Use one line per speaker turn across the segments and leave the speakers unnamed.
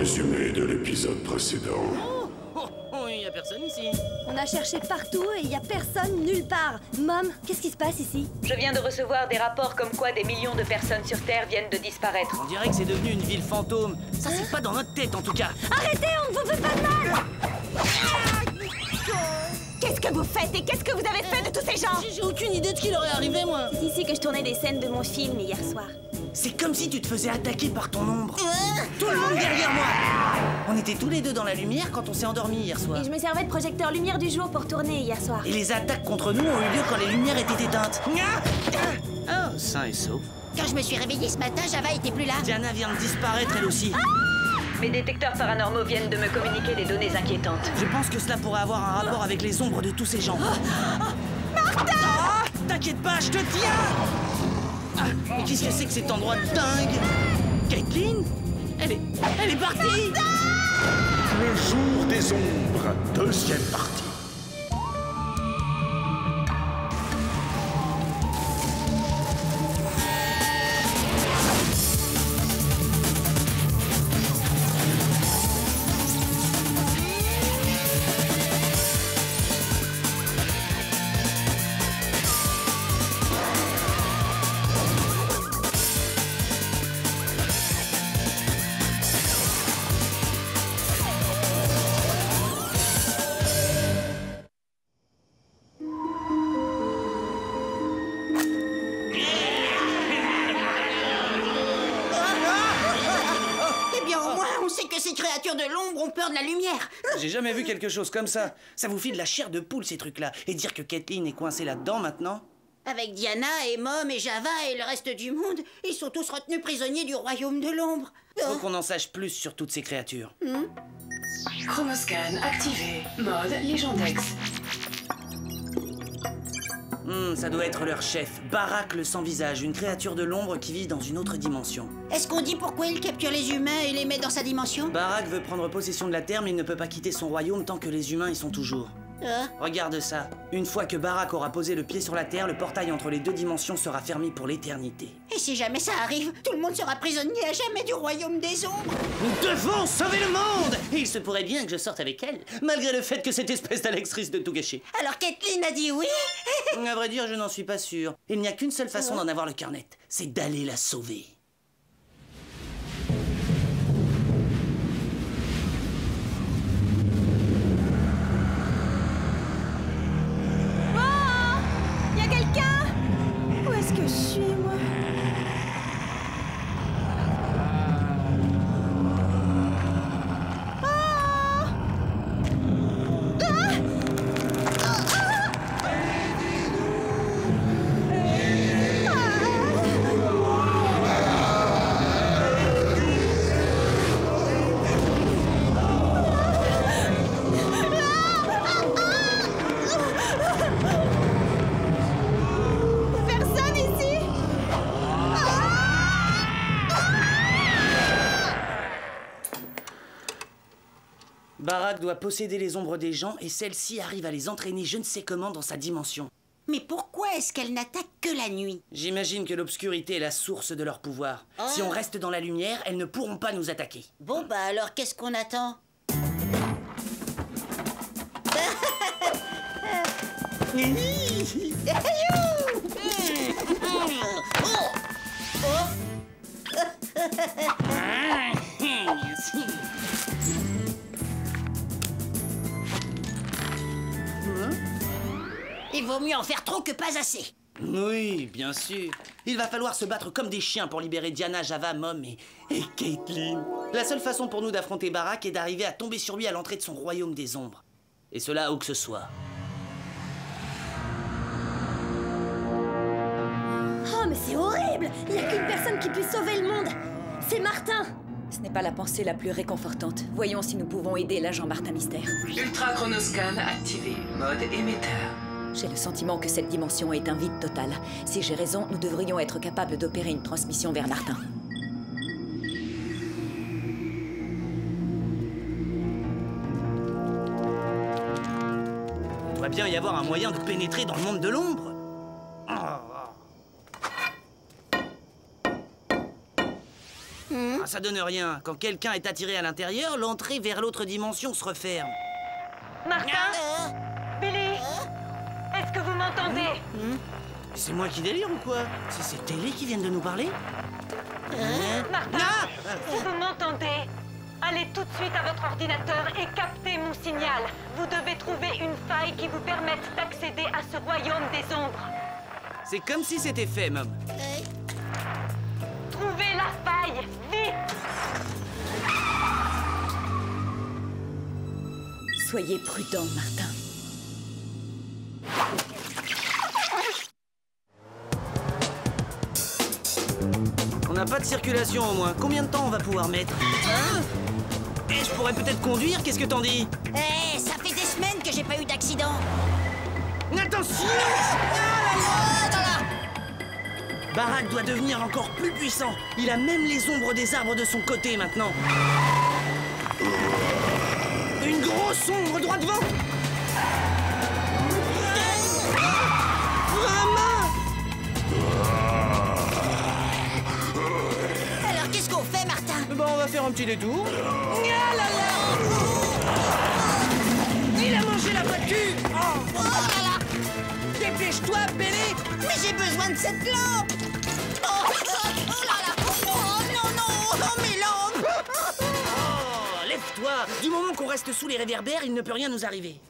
résumé de l'épisode précédent.
Il y a personne ici.
On a cherché partout et il y a personne nulle part. Mom, qu'est-ce qui se passe ici?
Je viens de recevoir des rapports comme quoi des millions de personnes sur Terre viennent de disparaître.
On dirait que c'est devenu une ville fantôme. Ça, c'est pas dans notre tête, en tout cas.
Arrêtez, on ne vous fait pas de mal!
Qu'est-ce que vous faites et qu'est-ce que vous avez fait de tous ces gens?
J'ai aucune idée de ce qui leur est arrivé, moi.
C'est ici que je tournais des scènes de mon film hier soir.
C'est comme si tu te faisais attaquer par ton ombre. Tout le monde derrière moi. On était tous les deux dans la lumière quand on s'est endormis hier soir.
Et je me servais de projecteur lumière du jour pour tourner hier soir.
Et les attaques contre nous ont eu lieu quand les lumières étaient éteintes. Oh, sain et sauf.
Quand je me suis réveillée ce matin, Java était plus là.
Diana vient de disparaître, elle aussi.
Mes détecteurs paranormaux viennent de me communiquer des données inquiétantes.
Je pense que cela pourrait avoir un rapport avec les ombres de tous ces gens. Martha! T'inquiète pas, je te tiens! Mais qu'est-ce que c'est que cet endroit dingue? Caitlin? Elle est partie!
Le jour des ombres, deuxième partie.
Ces créatures de l'ombre ont peur de la lumière.
J'ai jamais vu quelque chose comme ça. Ça vous file de la chair de poule, ces trucs-là. Et dire que Caitlin est coincée là-dedans, maintenant?
Avec Diana et Mom et Java et le reste du monde, ils sont tous retenus prisonniers du royaume de l'ombre.
Faut qu'on en sache plus sur toutes ces créatures.
Chronoscan activé. Mode Légendex.
Ça doit être leur chef, Barak le sans-visage, une créature de l'ombre qui vit dans une autre dimension.
Est-ce qu'on dit pourquoi il capture les humains et les met dans sa dimension?
Barak veut prendre possession de la Terre, mais il ne peut pas quitter son royaume tant que les humains y sont toujours. Regarde ça. Une fois que Barak aura posé le pied sur la Terre, le portail entre les deux dimensions sera fermé pour l'éternité.
Et si jamais ça arrive, tout le monde sera prisonnier à jamais du royaume des ombres.
Nous devons sauver le monde! Et il se pourrait bien que je sorte avec elle, malgré le fait que cette espèce d'Alex risque de tout gâcher.
Alors Caitlin a dit oui?
À vrai dire, je n'en suis pas sûr. Il n'y a qu'une seule façon d'en avoir le cœur net, c'est d'aller la sauver.
Où est-ce que je suis, moi?
Barak doit posséder les ombres des gens et celle-ci arrive à les entraîner je ne sais comment dans sa dimension.
Mais pourquoi est-ce qu'elle n'attaque que la nuit?
J'imagine que l'obscurité est la source de leur pouvoir. Si on reste dans la lumière, elles ne pourront pas nous attaquer.
Bon bah alors qu'est-ce qu'on attend? Il vaut mieux en faire trop que pas assez.
Oui, bien sûr. Il va falloir se battre comme des chiens pour libérer Diana, Java, Mom et Caitlin. La seule façon pour nous d'affronter Barak est d'arriver à tomber sur lui à l'entrée de son royaume des ombres. Et cela où que ce soit.
Oh, mais c'est horrible! Il n'y a qu'une personne qui puisse sauver le monde! C'est Martin!
Ce n'est pas la pensée la plus réconfortante. Voyons si nous pouvons aider l'agent Martin Mystère.
Ultra Chronoscan activé. Mode émetteur.
J'ai le sentiment que cette dimension est un vide total. Si j'ai raison, nous devrions être capables d'opérer une transmission vers Martin.
Il doit bien y avoir un moyen de pénétrer dans le monde de l'ombre. Ah, ça donne rien. Quand quelqu'un est attiré à l'intérieur, l'entrée vers l'autre dimension se referme.
Martin? Billy? Est-ce que vous m'entendez?
C'est moi qui délire ou quoi? C'est ces télés qui viennent de nous parler?
Martin? Si vous m'entendez, allez tout de suite à votre ordinateur et captez mon signal. Vous devez trouver une faille qui vous permette d'accéder à ce royaume des ombres.
C'est comme si c'était fait, Mom.
Trouvez la faille, vite!
Soyez prudent, Martin.
On n'a pas de circulation au moins. Combien de temps on va pouvoir mettre? Eh, je pourrais peut-être conduire, qu'est-ce que t'en dis?
Eh, ça fait des semaines que j'ai pas eu d'accident.
Attention! Barak doit devenir encore plus puissant. Il a même les ombres des arbres de son côté maintenant. Une grosse ombre droit devant. Vraiment?
Alors qu'est-ce qu'on fait, Martin?
Bon, on va faire un petit détour. Ah là là! Il a mangé la voiture!
Oh là là!
Dépêche-toi, Billy!
Mais j'ai besoin de cette lampe! Oh là là! Oh non, non! Oh mes lampes!
Oh, lève-toi! Du moment qu'on reste sous les réverbères, il ne peut rien nous arriver.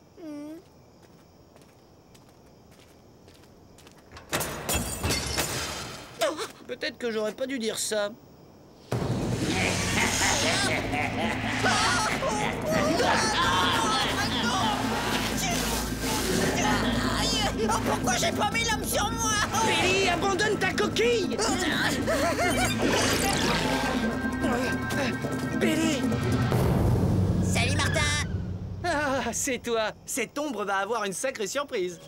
Peut-être que j'aurais pas dû dire ça.
Oh, pourquoi j'ai pas mis l'homme sur moi?
Billy, abandonne ta coquille! Billy!
Salut, Martin!
Ah, c'est toi! Cette ombre va avoir une sacrée surprise.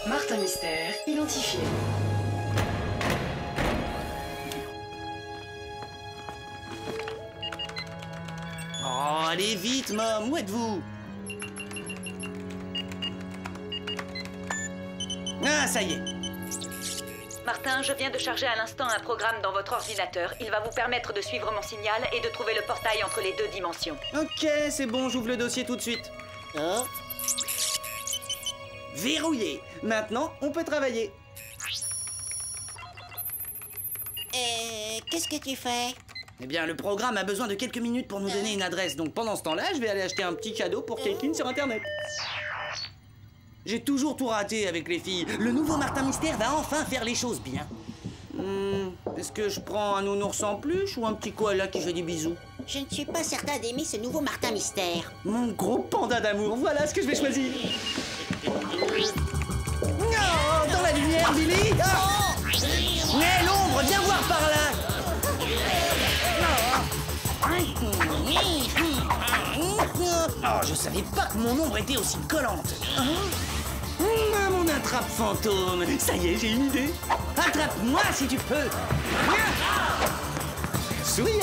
Martin Mystère identifié.
Oh, allez vite, Mom! Où êtes-vous? Ah, ça y est!
Martin, je viens de charger à l'instant un programme dans votre ordinateur. Il va vous permettre de suivre mon signal et de trouver le portail entre les deux dimensions.
Ok, c'est bon, j'ouvre le dossier tout de suite.
Oh.
Verrouillé. Maintenant, on peut travailler.
Qu'est-ce que tu fais?
Eh bien, le programme a besoin de quelques minutes pour nous donner une adresse. Donc pendant ce temps-là, je vais aller acheter un petit cadeau pour Caitlin sur Internet. J'ai toujours tout raté avec les filles. Le nouveau Martin Mystère va enfin faire les choses bien. Est-ce que je prends un nounours en peluche ou un petit koala qui fait des bisous?
Je ne suis pas certain d'aimer ce nouveau Martin Mystère.
Mon gros panda d'amour, voilà ce que je vais choisir. Oh, dans la lumière, Billy! Oh. Mais l'ombre, viens voir par là! Oh, je savais pas que mon ombre était aussi collante. Mon attrape fantôme. Ça y est, j'ai une idée. Attrape-moi si tu peux. Souillé.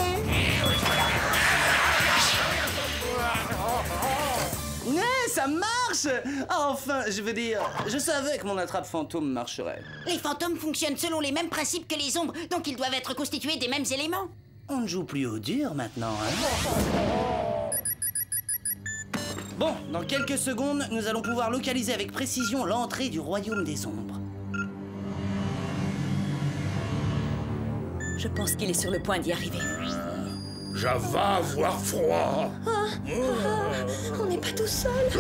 Ça marche! Enfin, je veux dire, je savais que mon attrape fantôme marcherait.
Les fantômes fonctionnent selon les mêmes principes que les ombres, donc ils doivent être constitués des mêmes éléments.
On ne joue plus au dur maintenant, hein? Bon, dans quelques secondes, nous allons pouvoir localiser avec précision l'entrée du royaume des ombres.
Je pense qu'il est sur le point d'y arriver.
J'avais avoir froid.
On n'est pas tout seul.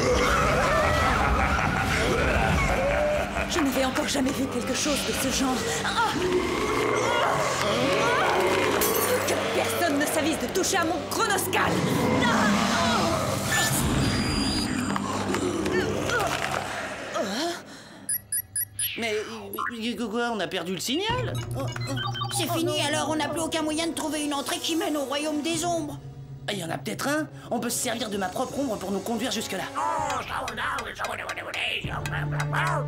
Je n'avais encore jamais vu quelque chose de ce genre. Que personne ne s'avise de toucher à mon chronoscale.
Mais quoi, on a perdu le signal?
C'est fini, alors on n'a plus aucun moyen de trouver une entrée qui mène au royaume des ombres.
Il y en a peut-être un. On peut se servir de ma propre ombre pour nous conduire jusque-là.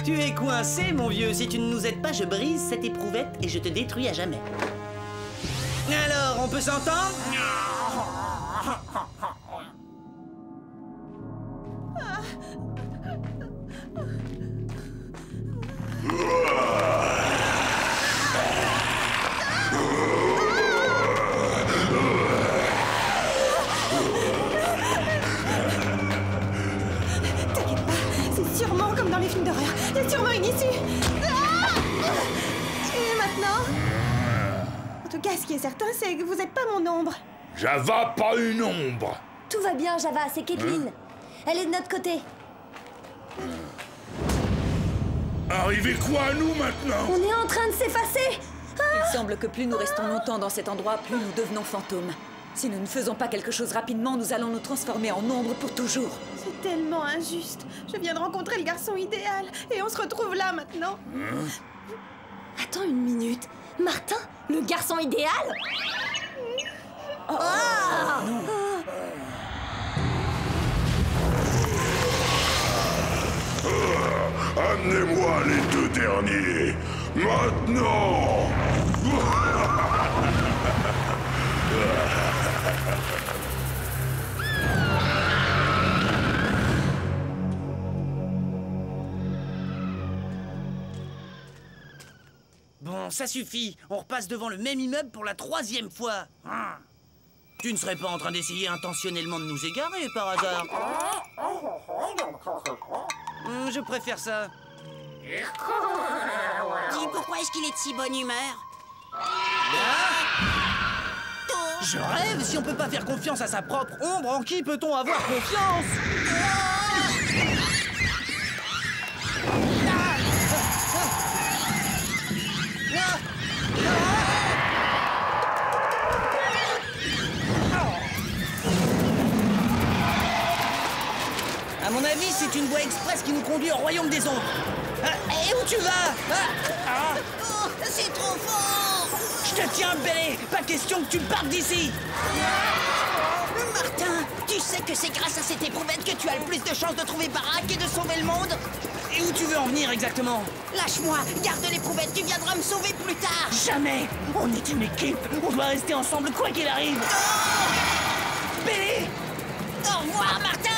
Tu es coincé, mon vieux. Si tu ne nous aides pas, je brise cette éprouvette et je te détruis à jamais. Alors, on peut s'entendre?
sûrement comme dans les films d'horreur. Il y a sûrement une issue. Ah! Et maintenant? En tout cas, ce qui est certain, c'est que vous n'êtes pas mon ombre.
Java, pas une ombre.
Tout va bien, Java, c'est Caitlin. Elle est de notre côté.
Arrivé quoi à nous maintenant?
On est en train de s'effacer.
Il semble que plus nous restons longtemps dans cet endroit, plus nous devenons fantômes. Si nous ne faisons pas quelque chose rapidement, nous allons nous transformer en ombre pour toujours.
C'est tellement injuste. Je viens de rencontrer le garçon idéal et on se retrouve là maintenant.
Attends une minute. Martin, le garçon idéal?
Amenez-moi les deux derniers. Maintenant.
Bon, ça suffit. On repasse devant le même immeuble pour la 3e fois. Tu ne serais pas en train d'essayer intentionnellement de nous égarer, par hasard? Je préfère ça.
Dis, pourquoi est-ce qu'il est de si bonne humeur?
Je rêve. Si on peut pas faire confiance à sa propre ombre, en qui peut-on avoir confiance? À mon avis, c'est une voie express qui nous conduit au royaume des ombres. Et où tu vas?
Oh, c'est trop fort!
Je te tiens, Bélé. Pas question que tu partes d'ici.
Martin, tu sais que c'est grâce à cette éprouvette que tu as le plus de chances de trouver Barack et de sauver le monde?
Et où tu veux en venir exactement?
Lâche-moi, garde l'éprouvette, tu viendras me sauver plus tard!
Jamais. On est une équipe. On doit rester ensemble quoi qu'il arrive. Bélé!
Au revoir, Martin!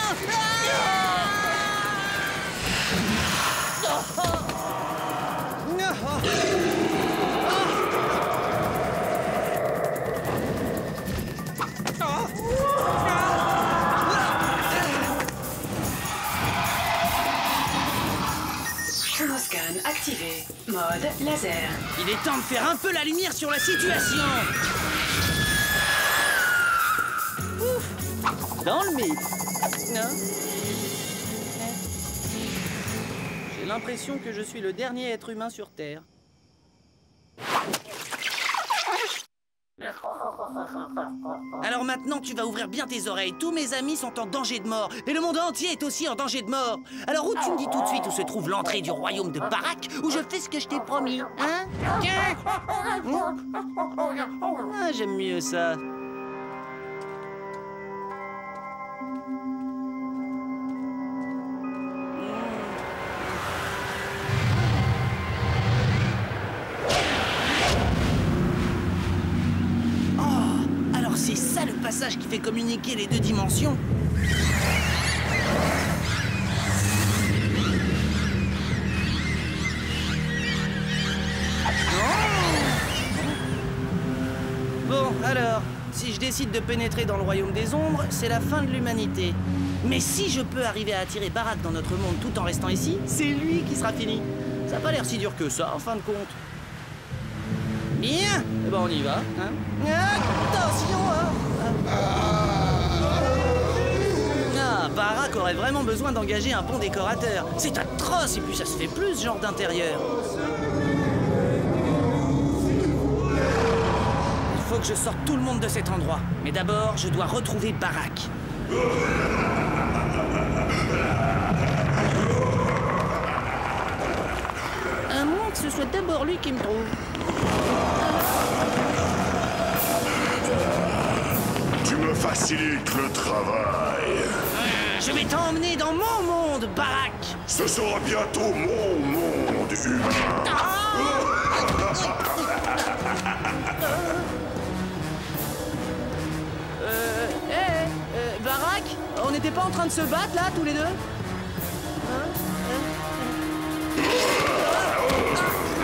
Chronoscan activé. Mode laser.
Il est temps de faire un peu la lumière sur la situation. Ouf. Dans le mythe. J'ai l'impression que je suis le dernier être humain sur Terre. Alors maintenant, tu vas ouvrir bien tes oreilles. Tous mes amis sont en danger de mort. Et le monde entier est aussi en danger de mort. Alors où tu me dis tout de suite où se trouve l'entrée du royaume de Barack, où je fais ce que je t'ai promis, hein? Ah, j'aime mieux ça. C'est ça le passage qui fait communiquer les deux dimensions. Bon, alors, si je décide de pénétrer dans le royaume des ombres, c'est la fin de l'humanité. Mais si je peux arriver à attirer Barack dans notre monde tout en restant ici, c'est lui qui sera fini. Ça n'a pas l'air si dur que ça, en fin de compte. Bien, eh ben on y va, hein. Attention, hein. Ah, Barack aurait vraiment besoin d'engager un bon décorateur. C'est atroce, et puis ça se fait plus, ce genre d'intérieur. Il faut que je sorte tout le monde de cet endroit. Mais d'abord, je dois retrouver Barack. À moins que ce soit d'abord lui qui me trouve.
Tu me facilites le travail.
Je vais t'emmener dans mon monde, Barack.
Ce sera bientôt mon monde humain.
Barack, on n'était pas en train de se battre là, tous les deux?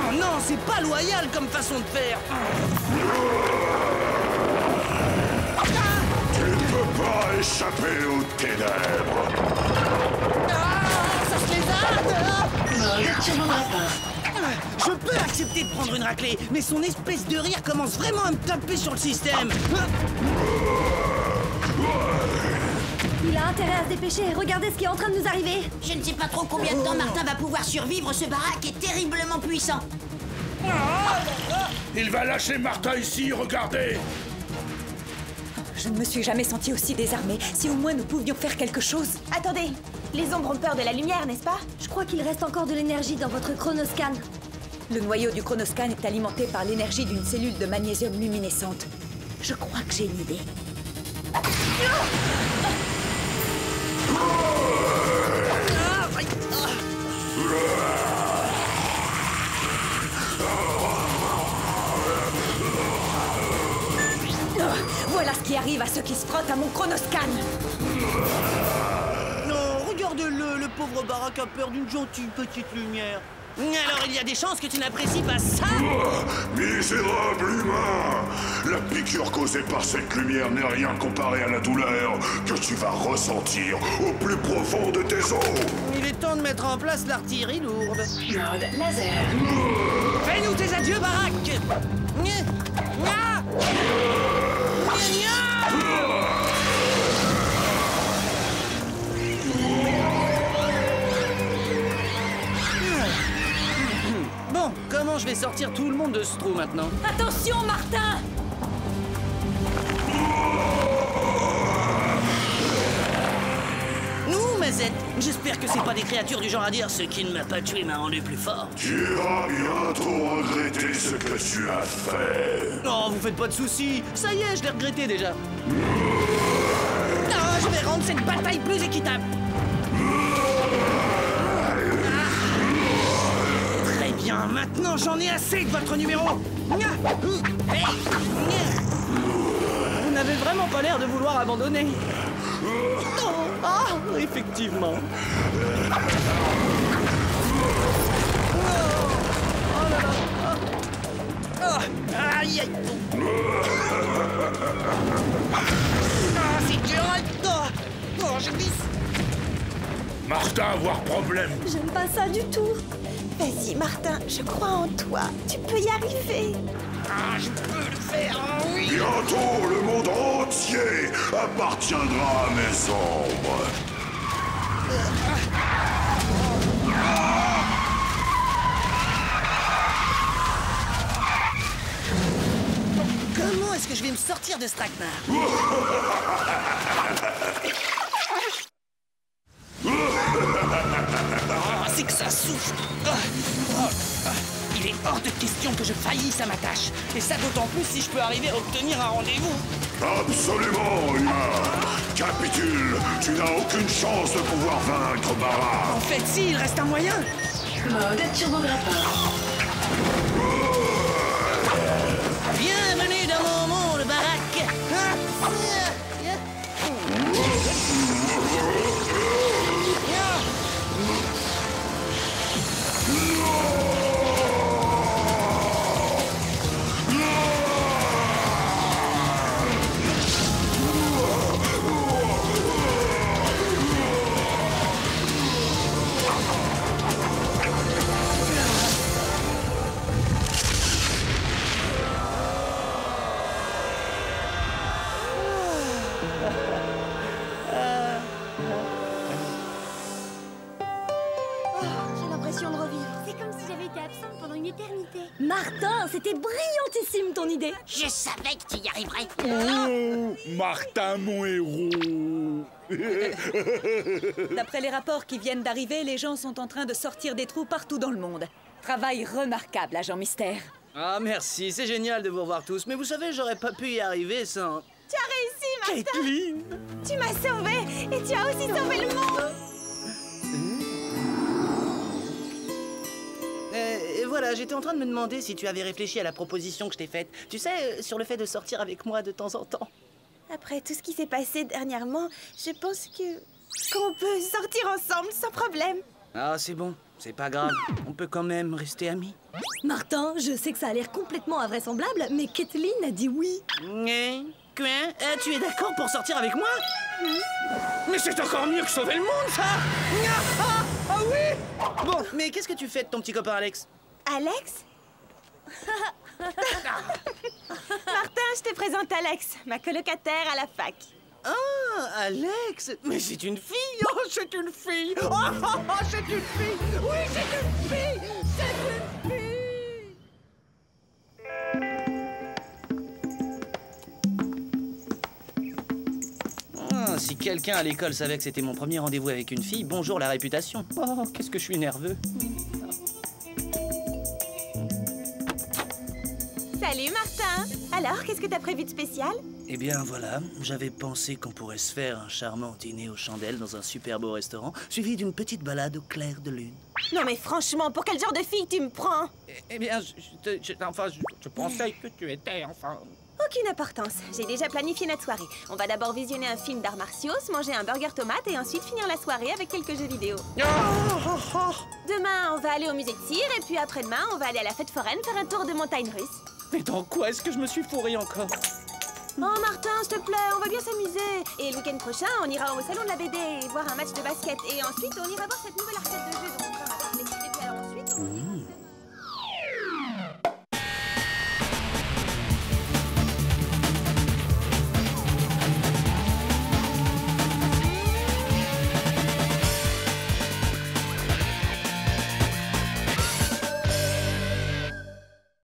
Oh non, c'est pas loyal comme façon de faire.
Tu ne peux pas échapper aux ténèbres.
Ça se les a.
sur mon rapport.
Je peux accepter de prendre une raclée, mais son espèce de rire commence vraiment à me taper sur le système.
Il a intérêt à se dépêcher. Regardez ce qui est en train de nous arriver.
Je ne sais pas trop combien de temps Martin va pouvoir survivre. Ce baraque est terriblement puissant.
Il va lâcher Martin ici, regardez.
Je ne me suis jamais sentie aussi désarmée. Si au moins nous pouvions faire quelque chose.
Attendez, les ombres ont peur de la lumière, n'est-ce pas?
Je crois qu'il reste encore de l'énergie dans votre chronoscan.
Le noyau du chronoscan est alimenté par l'énergie d'une cellule de magnésium luminescente. Je crois que j'ai une idée. Voilà ce qui arrive à ceux qui se frottent à mon chronoscan.
Non, regarde-le, le pauvre baraque a peur d'une gentille petite lumière. Alors il y a des chances que tu n'apprécies pas ça.
Misérable humain! La piqûre causée par cette lumière n'est rien comparé à la douleur que tu vas ressentir au plus profond de tes os.
Il est temps de mettre en place l'artillerie lourde.
Mode laser.
Fais-nous tes adieux, baraque. Bon, comment je vais sortir tout le monde de ce trou maintenant?
Attention, Martin!
Nous, Mazette, j'espère que c'est pas des créatures du genre à dire ce qui ne m'a pas tué m'a rendu plus fort.
Tu vas bientôt regretter ce que tu as fait.
Non, vous faites pas de soucis. Ça y est, je l'ai regretté déjà. Ah, je vais rendre cette bataille plus équitable. Très bien, maintenant j'en ai assez de votre numéro. Vous n'avez vraiment pas l'air de vouloir abandonner. Ah, effectivement. Aïe, aïe. Ah, c'est dur. Oh, je glisse.
Martin, avoir problème.
J'aime pas ça du tout.
Vas-y, Martin, je crois en toi. Tu peux y arriver.
Ah, je peux le faire, oui.
Bientôt, le monde entier appartiendra à mes ombres.
Comment est-ce que je vais me sortir de ce traquenard? C'est que ça souffle. Il est hors de question que je faillisse à ma tâche. Et ça d'autant plus si je peux arriver à obtenir un rendez-vous.
Absolument, humain. Capitule, tu n'as aucune chance de pouvoir vaincre Bara.
En fait, si, il reste un moyen.
Mode turbo rapport.
Bienvenue dans mon monde, baraque.
J'ai l'impression de revivre. C'est comme si j'avais été absente pendant une éternité. Martin, c'était brillantissime ton idée.
Je savais que tu y arriverais.
Oh, Martin, mon héros.
D'après les rapports qui viennent d'arriver, les gens sont en train de sortir des trous partout dans le monde. Travail remarquable, agent Mystère.
Ah, merci, c'est génial de vous revoir tous. Mais vous savez, j'aurais pas pu y arriver sans...
Tu as réussi, Martin.
Caitlin!
Tu m'as sauvé et tu as aussi sauvé le monde.
Et voilà, j'étais en train de me demander si tu avais réfléchi à la proposition que je t'ai faite. Tu sais, sur le fait de sortir avec moi de temps en temps.
Après tout ce qui s'est passé dernièrement, je pense qu'on peut sortir ensemble sans problème.
Ah, c'est bon, c'est pas grave. On peut quand même rester amis.
Martin, je sais que ça a l'air complètement invraisemblable, mais Caitlin a dit oui.
Quoi? Tu es d'accord pour sortir avec moi? Mais c'est encore mieux que sauver le monde, ça! Ah oui! Bon, mais qu'est-ce que tu fais de ton petit copain Alex?
Alex? Martin, je te présente Alex, ma colocataire à la fac.
Ah, Alex! Mais c'est une fille! Oh, c'est une fille! Oh, oh, oh, c'est une fille! Oui, c'est une fille! C'est une fille! Ah, si quelqu'un à l'école savait que c'était mon premier rendez-vous avec une fille, bonjour la réputation. Oh, qu'est-ce que je suis nerveux.
Salut Martin. Alors, qu'est-ce que t'as prévu de spécial?
Eh bien voilà, j'avais pensé qu'on pourrait se faire un charmant dîner aux chandelles dans un super beau restaurant, suivi d'une petite balade au clair de lune.
Non mais franchement, pour quel genre de fille tu me prends?
Eh bien, je pensais que tu étais, enfin...
Aucune importance. J'ai déjà planifié notre soirée. On va d'abord visionner un film d'arts martiaux, se manger un burger tomate et ensuite finir la soirée avec quelques jeux vidéo. Demain, on va aller au musée de cire et puis après-demain, on va aller à la fête foraine faire un tour de montagne russe.
Mais dans quoi est-ce que je me suis fourré encore?
Oh Martin, s'il te plaît, on va bien s'amuser. Et le week-end prochain, on ira au salon de la BD et voir un match de basket. Et ensuite, on ira voir cette nouvelle arcade de jeux.